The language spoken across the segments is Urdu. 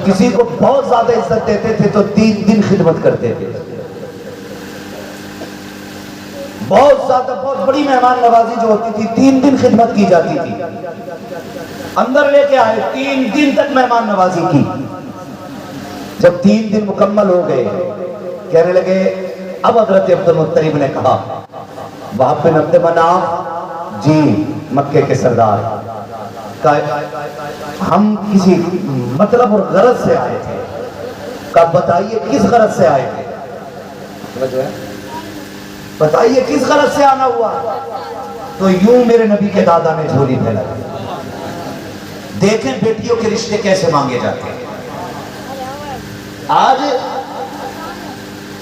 کسی کو بہت زیادہ عزت دیتے تھے تو 3 دن خدمت کرتے تھے. بہت زیادہ بہت بڑی مہمان نوازی جو ہوتی تھی 3 دن خدمت کی جاتی تھی. اندر لے کے آئے 3 دن تک مہمان نوازی کی. جب 3 دن مکمل ہو گئے کہنے لگے اب حضرت عبد المطلب نے کہا وہاں بن عبد مناف جی مکے کے سردار ہم کسی مطلب اور غرض سے آئے تھے. کہا بتائیے کس غرض سے آئے تھے, بتائیے کس غرض سے آنا ہوا. تو یوں میرے نبی کے دادا نے جھولی پھیلا. دیکھیں بیٹیوں کے رشتے کیسے مانگے جاتے ہیں. آج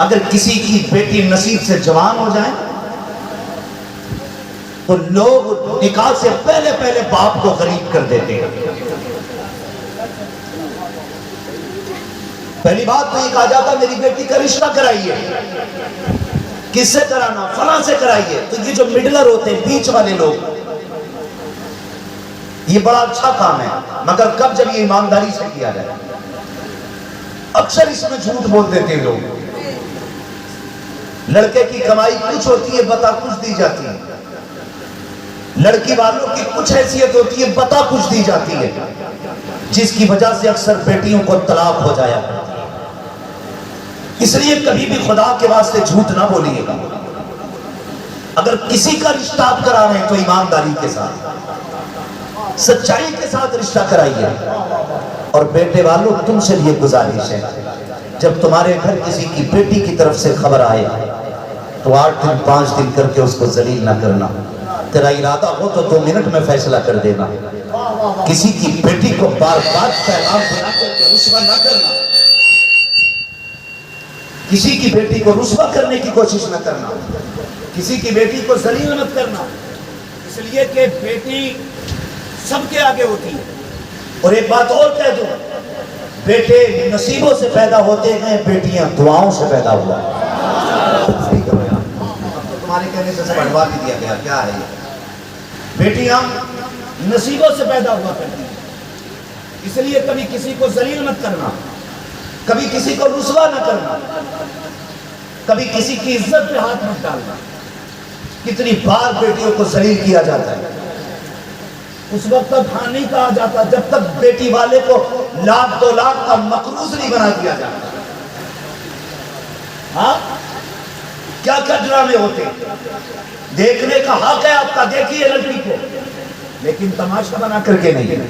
اگر کسی کی بیٹی نصیب سے جوان ہو جائے تو لوگ نکاح سے پہلے پہلے باپ کو غریب کر دیتے ہیں. پہلی بات تو یہ کہا جاتا میری بیٹی کا رشتہ کرائیے. کس سے کرانا؟ فلاں سے کرائیے. تو یہ جو مڈلر ہوتے ہیں بیچ والے لوگ یہ بڑا اچھا کام ہے مگر کب جب یہ ایمانداری سے کیا جائے. اکثر اس میں جھوٹ بول دیتے ہیں لوگ. لڑکے کی کمائی کچھ ہوتی ہے بتا کچھ دی جاتی ہے. لڑکی والوں کی کچھ حیثیت ہوتی ہے بتا کچھ دی جاتی ہے جس کی وجہ سے اکثر بیٹیوں کو طلاق ہو جایا. اس لیے کبھی بھی خدا کے واسطے جھوٹ نہ بولیے گا. اگر کسی کا رشتہ آپ کرا رہے ہیں تو ایمانداری کے ساتھ سچائی کے ساتھ رشتہ کرائیے. اور بیٹے والوں تم سے یہ گزارش ہے جب تمہارے گھر کسی کی بیٹی کی طرف سے خبر آئے تو 8 دن 5 دن کر کے اس کو ذلیل نہ کرنا. تیرا ارادہ ہو تو 2 منٹ میں فیصلہ کر دینا. کسی کی بیٹی کو بار بار پیغام بنا کر کے رسوا نہ کرنا. کسی کی بیٹی کو رسوا کرنے کی کوشش نہ کرنا. کسی کی بیٹی کو ذلیل مت کرنا. اس لیے کہ بیٹی سب کے آگے ہوتی ہے. اور ایک بات اور کہہ دوں, بیٹے نصیبوں سے پیدا ہوتے ہیں, بیٹیاں دعاؤں سے پیدا ہوا. تمہارے کہنے سے سب اڑوا بھی دیا گیا. کیا ہے یہ؟ بیٹیاں نصیبوں سے پیدا ہوا کرتی ہیں. اس لیے کبھی کسی کو ذلیل مت کرنا, کبھی کسی کو رسوا نہ کرنا, کبھی کسی کی عزت پہ ہاتھ مت ڈالنا. کتنی بار بیٹیوں کو ذلیل کیا جاتا ہے. اس وقت تک ہاں نہیں کہا جاتا جب تک بیٹی والے کو 1,00,000 2,00,000 کا مقروض نہیں بنا دیا جاتا. ہاں کیا کیا ڈرامے ہوتے. دیکھنے کا حق ہے آپ کا, دیکھیے لڑکی کو, لیکن تماشا بنا کر کے نہیں.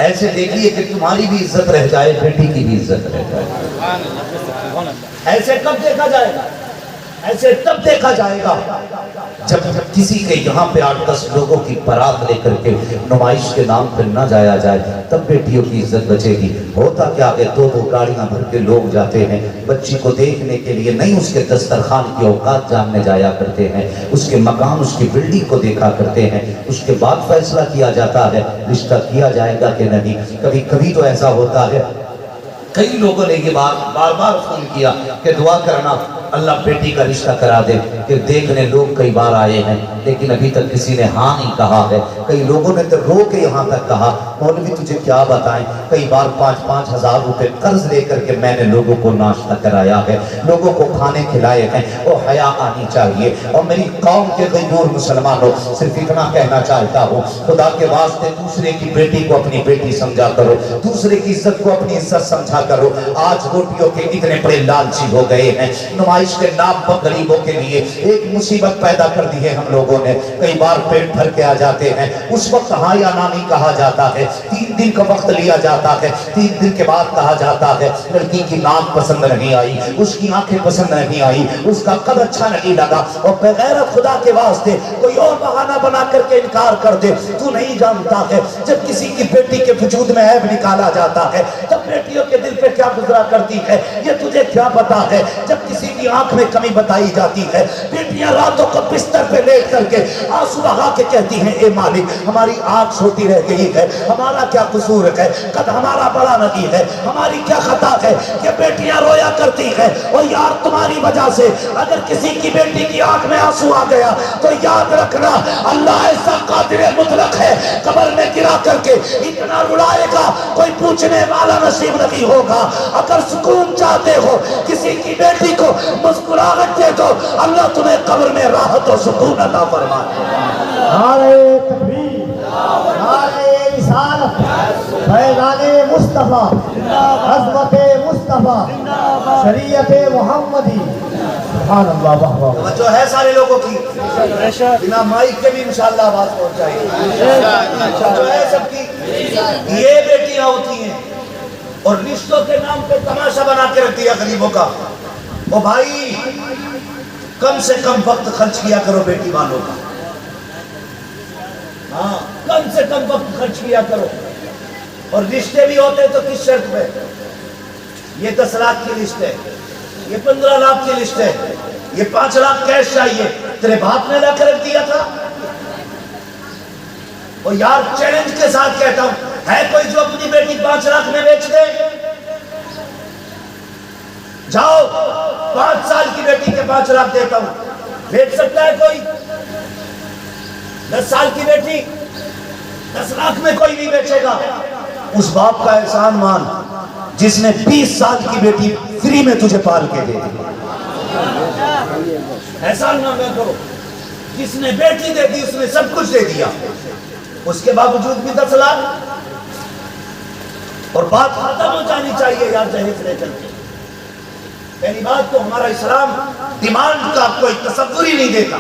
ایسے دیکھیے کہ تمہاری بھی عزت رہ جائے, بیٹی کی بھی عزت رہ جائے. ایسے کب دیکھا جائے گا؟ ایسے تب دیکھا جائے گا جب کسی کے یہاں پہ 8-10 لوگوں کی بارات لے کر کے نمائش کے نام پر نہ جایا جائے, تب بیٹیوں کی عزت بچے گی. ہوتا کیا ہے 2 گاڑیاں بھر کے لوگ جاتے ہیں بچی کو دیکھنے کے لیے, نہیں اس کے دسترخوان کی اوقات جاننے جایا کرتے ہیں, اس کے مکان اس کی بلڈنگ کو دیکھا کرتے ہیں. اس کے بعد فیصلہ کیا جاتا ہے رشتہ کیا جائے گا کہ نہیں. کبھی کبھی تو ایسا ہوتا ہے, کئی لوگوں نے یہ بات بار بار فون کیا کہ دعا کرنا اللہ بیٹی کا رشتہ کرا دے. کہ دیکھنے لوگ کئی بار آئے ہیں لیکن ابھی تک کسی نے ہاں نہیں کہا ہے. کئی لوگوں نے تو رو کے یہاں تک کہا مولوی تجھے کیا بتائیں, کئی بار 5-5 ہزار روپے قرض لے کر کے میں نے لوگوں کو ناشتہ کرایا ہے, لوگوں کو کھانے کھلائے ہیں. وہ حیا آنی چاہیے. اور میری قوم کے غیور مسلمانوں صرف اتنا کہنا چاہتا ہوں, خدا کے واسطے دوسرے کی بیٹی کو اپنی بیٹی سمجھا کرو, دوسرے کی عزت کو اپنی عزت سمجھا کرو. آج روٹیوں کے اتنے بڑے لالچی ہو گئے ہیں, نمائش کے نام پر غریبوں کے لیے ایک مصیبت پیدا کر دی ہے ہم لوگوں نے. کئی بار پیٹ بھر کے آ جاتے ہیں, اس وقت ہاں یا نہ نہیں کہا جاتا ہے. 3 دن کا وقت لیا جاتا ہے, 3 دن کے بعد کہا جاتا ہے لڑکی کی ناک پسند نہیں آئی, اس کی آنکھیں پسند نہیں آئی, اس کا قد اچھا نہیں لگا. اور بغیر خدا کے واسطے کوئی اور بہانہ بنا کر کے انکار کر دے. تو نہیں جانتا ہے جب کسی کی بیٹی کے وجود میں عیب نکالا جاتا ہے تب بیٹیوں کے دل پہ کیا گزرا کرتی ہے, یہ تجھے کیا پتا ہے. جب کسی کی کی آنکھ میں کمی بتائی جاتی ہے، بیٹیاں راتوں کو بستر پہ لیٹ کر کے آنسو بہا کے کہتی ہیں اے مالک ہماری آنکھ چھوٹی رہ گئی ہے، ہمارا کیا قصور ہے، قد ہمارا بڑا نہیں ہے، ہماری کیا خطا ہے کہ بیٹیاں رویا کرتی ہیں۔ اور یار تمہاری وجہ سے اگر کسی کی بیٹی کی آنکھ میں آنسو آ گیا تو یاد رکھنا اللہ ایسا قادر مطلق ہے، قبر میں گرا کر کے اتنا رلائے گا کوئی پوچھنے والا نصیب نہیں ہوگا۔ اگر سکون چاہتے ہو کسی کی بیٹی کو مسکراہٹ دے دو، اللہ تمہیں قبر میں راحت و سکون عطا فرمائے۔ نعرہ تکبیر، نعرہ رسالت، فیضان مصطفیٰ، عظمت مصطفیٰ، شریعت محمدی، سبحان اللہ واہ واہ۔ جو ہے سارے لوگوں کی بنا مائک کے بھی انشاءاللہ آواز پہنچ جائے گی، جو ہے سب کی یہ بیٹیاں ہوتی ہیں اور رشتوں کے نام پہ تماشا بنا کے رکھ دیا غریبوں کا۔ او بھائی کم سے کم وقت خرچ کیا کرو بیٹی والوں کا، ہاں کم سے کم وقت خرچ کیا کرو۔ اور رشتے بھی ہوتے تو کس شرط پہ؟ یہ 10 لاکھ کی لسٹ ہے، یہ 15 لاکھ کی لسٹ ہے، یہ 5 لاکھ کیش چاہیے، تیرے باپ نے لا کر رکھ دیا تھا؟ اور یار چیلنج کے ساتھ کہتا ہوں، ہے کوئی جو اپنی بیٹی 5 لاکھ میں بیچ دے؟ جاؤ 5 سال کی بیٹی کے 5 لاکھ دیتا ہوں، بیچ سکتا ہے کوئی؟ 10 سال کی بیٹی 10 لاکھ میں کوئی نہیں بیچے گا۔ اس باپ کا احسان مان جس نے 20 سال کی بیٹی فری میں تجھے پال کے دے دی، احسان مان کرو۔ جس نے بیٹی دے دی اس نے سب کچھ دے دیا، اس کے باوجود بھی 10 لاکھ۔ اور بات ختم ہو جانی چاہیے یار جہیز لے کر کے۔ پہلی بات تو ہمارا اسلام ڈیمانڈ کا کوئی تصور ہی نہیں دیتا،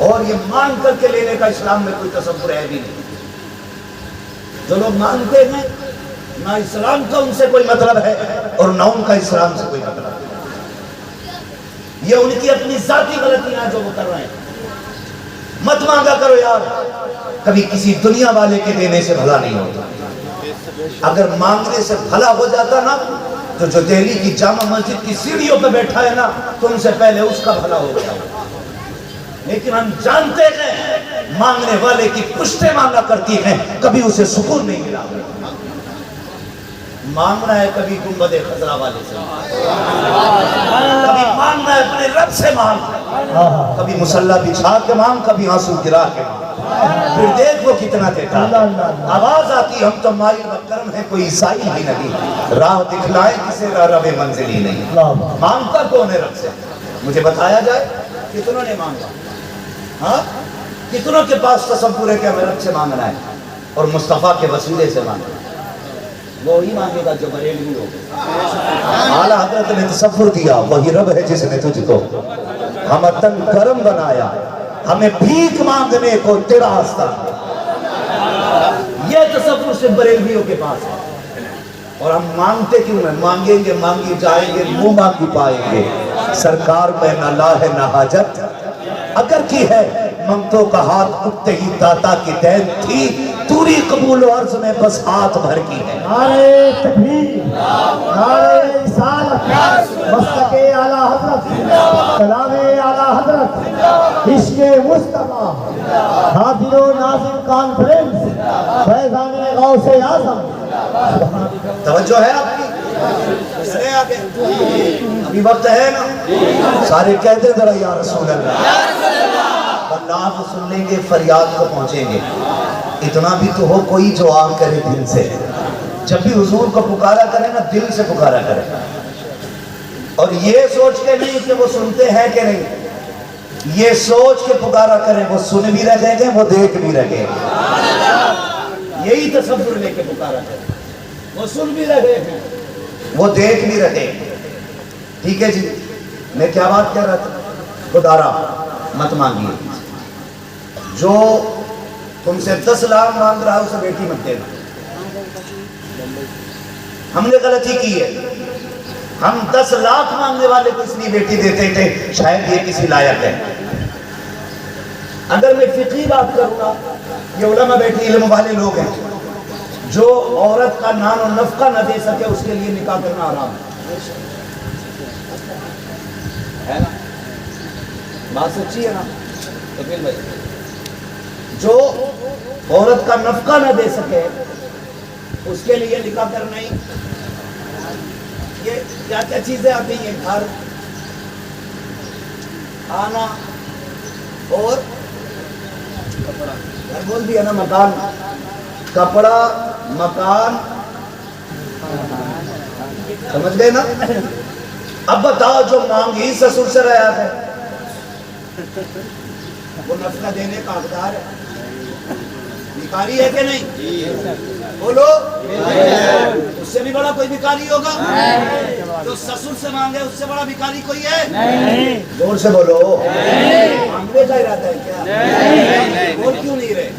اور یہ مانگ کر کے لینے کا اسلام میں کوئی تصور ہے بھی نہیں۔ جو لوگ مانگتے ہیں نہ اسلام کا ان سے کوئی مطلب ہے اور نہ ان کا اسلام سے کوئی مطلب ہے، یہ ان کی اپنی ذاتی غلطیاں جو وہ کر رہے ہیں۔ مت مانگا کرو یار، کبھی کسی دنیا والے کے دینے سے بھلا نہیں ہوتا۔ اگر مانگنے سے بھلا ہو جاتا نا تو جو دہلی کی جامع مسجد کی سیڑھیوں پہ بیٹھا ہے نا تم سے پہلے اس کا بھلا ہو گیا۔ لیکن ہم جانتے ہیں مانگنے والے کی پشتیں مانگا کرتی ہیں، کبھی اسے سکون نہیں ملا۔ مانگنا ہے کبھی گنبد خضرا والے سے، کبھی مانگنا ہے اپنے رب سے مانگ، کبھی مصلی بچھا کے مانگ، کبھی آنسو گرا کے مانگ، پھر دیکھ وہ کتنا دیتا ہے۔ آواز آتی ہم تو مائل بکرم ہے کوئی عیسائی ہی نہیں، راہ دکھلائے کسے رب منزلی نہیں۔ مانگتا کون ہے رب سے؟ مجھے بتایا جائے کتنوں نے مانگا؟ ہاں کتنوں کے پاس تصور ہے کہ ہمیں رب سے مانگنا ہے اور مصطفیٰ کے وسیلے سے مانگنا ہے؟ وہی مانگے گا جو بریلوی ہوگا۔ اعلیٰ حضرت نے تصور دیا وہی رب ہے جس نے تجھ کو ہم تن کرم بنایا، ہمیں بھیک مانگنے کو تیرا آستہ۔ یہ تصور صرف بریلویوں کے پاس ہے، اور ہم مانگتے کیوں ہیں؟ مانگیں گے مانگی جائیں گے منہ مانگی پائیں گے۔ سرکار میں نہ لا ہے نہ حاجت، اگر کی ہے منگتوں کا ہاتھ اٹھتے ہی داتا کی دین تھی، توری قبول و عرض میں بس ہاتھ بھر کی ہے۔ نعرہ تکبیر، نعرہ رسالت، مسلک اعلیٰ حضرت، کلام اعلیٰ حضرت، عشق مصطفیٰ، حاضر و ناظر کانفرنس، فیضان غوث اعظم۔ توجہ ہے آپ کی؟ چلے آگے، ابھی وقت ہے نا؟ سارے کہتے ذرا یا رسول اللہ، اللہ کو سن لیں گے فریاد کو پہنچیں گے۔ اتنا بھی تو ہو کوئی جو آگ کرے دل سے، جب بھی حضور کو پکارا کرے نا دل سے پکارا کرے، اور یہ سوچ کے نہیں کہ وہ سنتے ہیں کہ نہیں، یہ سوچ کے پکارا کریں وہ سن بھی رہے گے وہ دیکھ بھی رہے گے۔ یہی تصور لے کے پکارا کریں، وہ سن بھی رہے ہیں وہ دیکھ بھی رہے ہیں۔ ٹھیک ہے جی، میں کیا بات کر رہا تھا؟ خدارا مت مانگیے، جو تم سے 10 لاکھ مانگ رہا ہے اسے بیٹی مت دینا۔ ہم نے غلطی کی ہے، ہم 10 لاکھ مانگنے والے کو اس لیے بیٹی دیتے تھے شاید یہ کسی لائق ہے۔ اگر میں فقہی بات کروں گا، یہ علماء بیٹی علم والے لوگ ہیں، جو عورت کا نان و نفقہ نہ دے سکے اس کے لیے نکاح کرنا حرام ہے۔ ہے نا؟ بات سچی ہے نا؟ تو پھر بھائی جو عورت کا نفقہ نہ دے سکے اس کے لیے نکاح کرنا ہی، یہ کیا کیا چیزیں آتی ہیں؟ گھر، کھانا اور کپڑا، گھر بول دیا نا، مکان، کپڑا، مکان، سمجھ گئے نا؟ اب بتاؤ جو مانگ ہی سسر سے رہا ہے وہ نفقہ دینے کا حقدار ہے؟ بھکاری ہے کہ نہیں؟ بولو، اس سے بھی بڑا کوئی بھکاری ہوگا؟ جو سسر سے مانگے اس سے بڑا بھکاری کوئی ہے؟ زور سے بولو، مانگنے کا ارادہ ہے کیا؟ بول کیوں نہیں رہے؟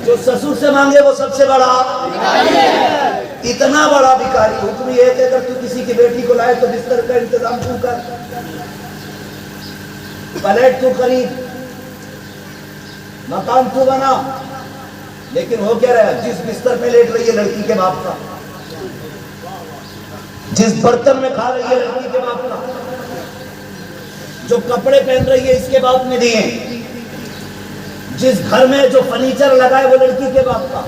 جو سسر سے مانگے وہ سب سے بڑا اتنا بڑا بھکاری۔ حکم یہ ہے کہ اگر تو کسی کی بیٹی کو لائے تو بستر کا انتظام تو کر، پلیٹ تو خرید، مکان تو بنا، لیکن ہو کیا رہا ہے؟ جس بستر پہ لیٹ رہی ہے لڑکی کے باپ کا، جس برتن میں کھا رہی ہے لڑکی کے باپ کا، جو کپڑے پہن رہی ہے اس کے باپ نے دیے، جس گھر میں جو فرنیچر لگائے وہ لڑکی کے باپ کا،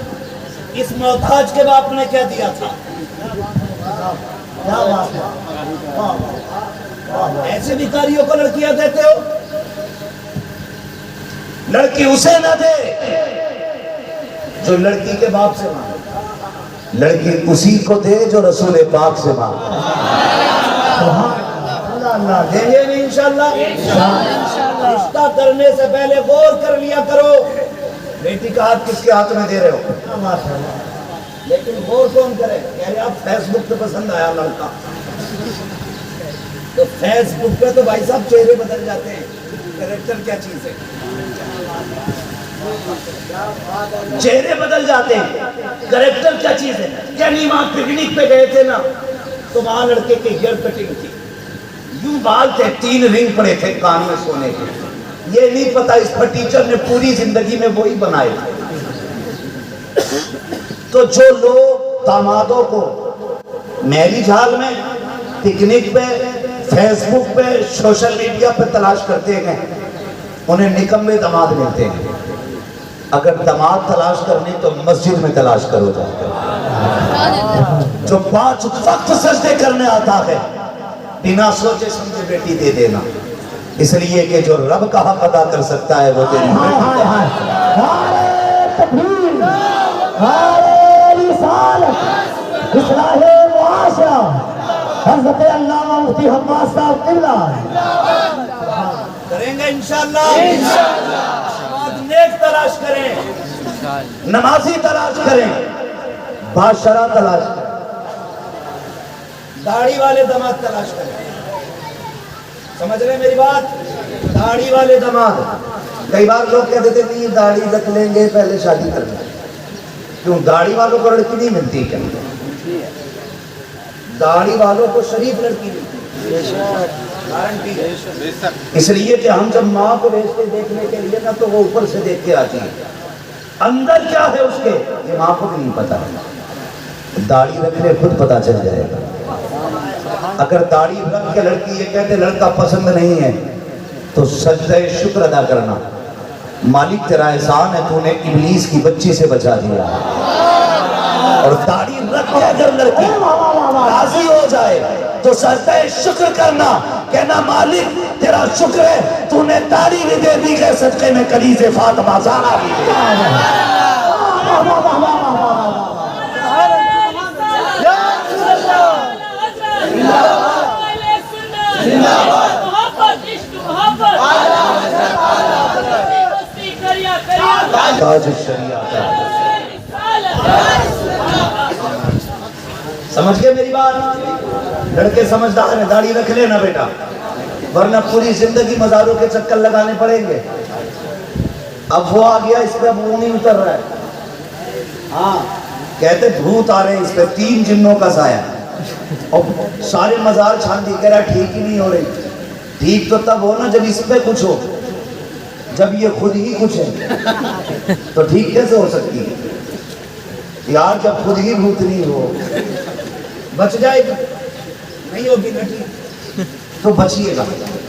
اس محتاج کے باپ نے کیا دیا تھا؟ ایسے بھکاریوں کو لڑکیاں دیتے ہو؟ لڑکی اسے نہ دے جو لڑکی کے باپ سے مانگے، لڑکی اسی کو دے جو رسول پاک سے مانگے۔ دیں گے نہیں انشاءاللہ؟ رشتہ کرنے سے پہلے غور کر لیا کرو بیٹی کا ہاتھ کس کے ہاتھ میں دے رہے ہو۔ لیکن غور کون کرے؟ کہہ رہے آپ فیس بک پہ پسند آیا لڑکا، تو فیس بک پہ تو بھائی صاحب چہرے بدل جاتے ہیں، کریکٹر کیا چیز ہے؟ چہرے بدل جاتے ہیں، کریکٹر کیا چیز ہے؟ یعنی وہاں پکنک پہ گئے تھے نا تو وہاں لڑکے کی ہیئر کٹنگ تھی، یوں بال تھے، 3 رنگ پڑے تھے کان میں سونے کے، یہ نہیں پتا اس پر ٹیچر نے پوری زندگی میں وہی بنائے تھے۔ تو جو لوگ دامادوں کو میرج ہال میں، پکنک پہ، فیس بک پہ، سوشل میڈیا پہ تلاش کرتے ہیں انہیں نکمے داماد ملتے ہیں۔ اگر داماد تلاش کرنے تو مسجد میں تلاش کرو جا کر، جو 5 وقت سجدے کرنے آتا ہے، بنا سوچے سمجھے بیٹی دے دینا، اس لیے کہ جو رب کا حق ادا کر سکتا ہے وہ تیری اصلاح معاشرہ حضرت علامہ مفتی حماد صاحب قبلہ کریں گے انشاءاللہ۔ داماد نیک تلاش کریں، نمازی تلاش کریں، باشرہ تلاش کریں، داڑھی والے داماد تلاش کریں۔ سمجھ رہے میری بات؟ داڑھی والے داماد۔ کئی بار لوگ کہتے تھے نہیں داڑھی رکھ لیں گے پہلے شادی کر لیں، کیوں داڑھی والوں کو لڑکی نہیں ملتی کیا؟ داڑھی والوں کو شریف لڑکی ملتی ہے، اس لیے کہ ہم جب ماں کو بھیجتے دیکھنے کے لیے نا تو وہ اوپر سے دیکھ کے آتی ہے، اندر کیا ہے اس کے یہ ماں کو بھی نہیں پتا۔ داڑھی رکھنے خود پتا چل جائے گا۔ اگر داڑھی رکھ کے لڑکی یہ کہتے لڑکا پسند نہیں ہے تو سجدہ شکر ادا کرنا، مالک تیرا احسان ہے تو نے ابلیس کی بچی سے بچا دیا۔ اور داڑھی رکھ کے اگر لڑکی راضی ہو جائے تو سجدہ شکر کرنا، کہنا مالک تیرا شکر ہے تو نے داڑھی بھی دے دی ہے، صدقے میں کنیز فاطمہ زہرا بھی دے دی۔ تاج الشریعت۔ سمجھ گئے میری بات؟ لڑکے سمجھدار ہیں، داڑھی رکھ لینا بیٹا، ورنہ پوری زندگی مزاروں کے چکر لگانے پڑیں گے۔ اب وہ آ گیا اس پہ، اب وہ نہیں اتر رہا ہے۔ ہاں کہتے بھوت آ رہے ہیں اس پہ، 3 جنوں کا سایہ، اور سارے مزار چھان دی، کہہ رہا ٹھیک ہی نہیں ہو رہی۔ ٹھیک تو تب ہو نا جب اس پہ کچھ ہو، جب یہ خود ہی کچھ ہے تو ٹھیک کیسے ہو سکتی ہے یار؟ جب خود ہی بھوتنی ہو بچ جائے گا، نہیں ہوگی نا ٹھیک تو بچیے گا۔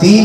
3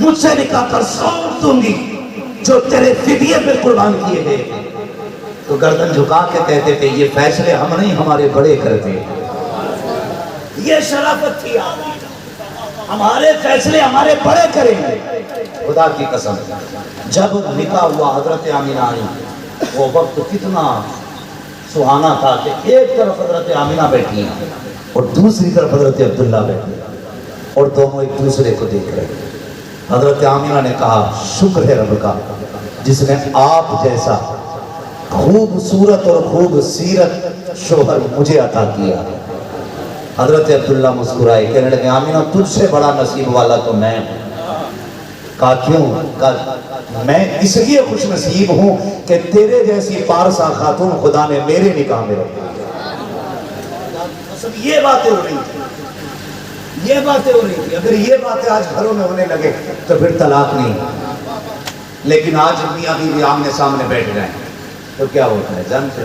مجھ سے نکاح کر سونپ دوں گی جو تیرے فدیے پہ قربان کیے گئے. تو گردن جھکا کے کہتے تھے یہ فیصلے ہم نہیں ہمارے بڑے کرتے. یہ شرافت تھی آپ کی. ہمارے فیصلے ہمارے بڑے کریں گے. خدا کی قسم جب نکاح ہوا حضرت آمینہ آئی وہ وقت کتنا سہانا تھا کہ ایک طرف حضرت آمینہ بیٹھی ہیں اور دوسری طرف حضرت عبداللہ بیٹھی اور دونوں ایک دوسرے کو دیکھ رہے. حضرت آمینہ نے کہا شکر ہے رب کا جس نے آپ جیسا خوبصورت اور خوب سیرت شوہر مجھے عطا کیا. حضرت عبداللہ مسکرائے کہنے لگے آمینہ تجھ سے بڑا نصیب والا تو میں ہوں. کہا کیوں؟ کہا میں اس لیے خوش نصیب ہوں کہ تیرے جیسی پارسا خاتون خدا نے میرے نکاح میں رکھی. یہ باتیں ہو رہی تھی یہ باتیں ہو رہی تھی. اگر یہ باتیں آج گھروں میں ہونے لگے تو پھر طلاق نہیں. لیکن آج میاں بیوی آمنے سامنے بیٹھ گئے تو کیا ہوتا ہے جان سے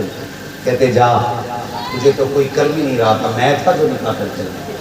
کہتے جا تجھے تو کوئی کر بھی نہیں رہا تھا میں تھا جو نکاح کر چلا.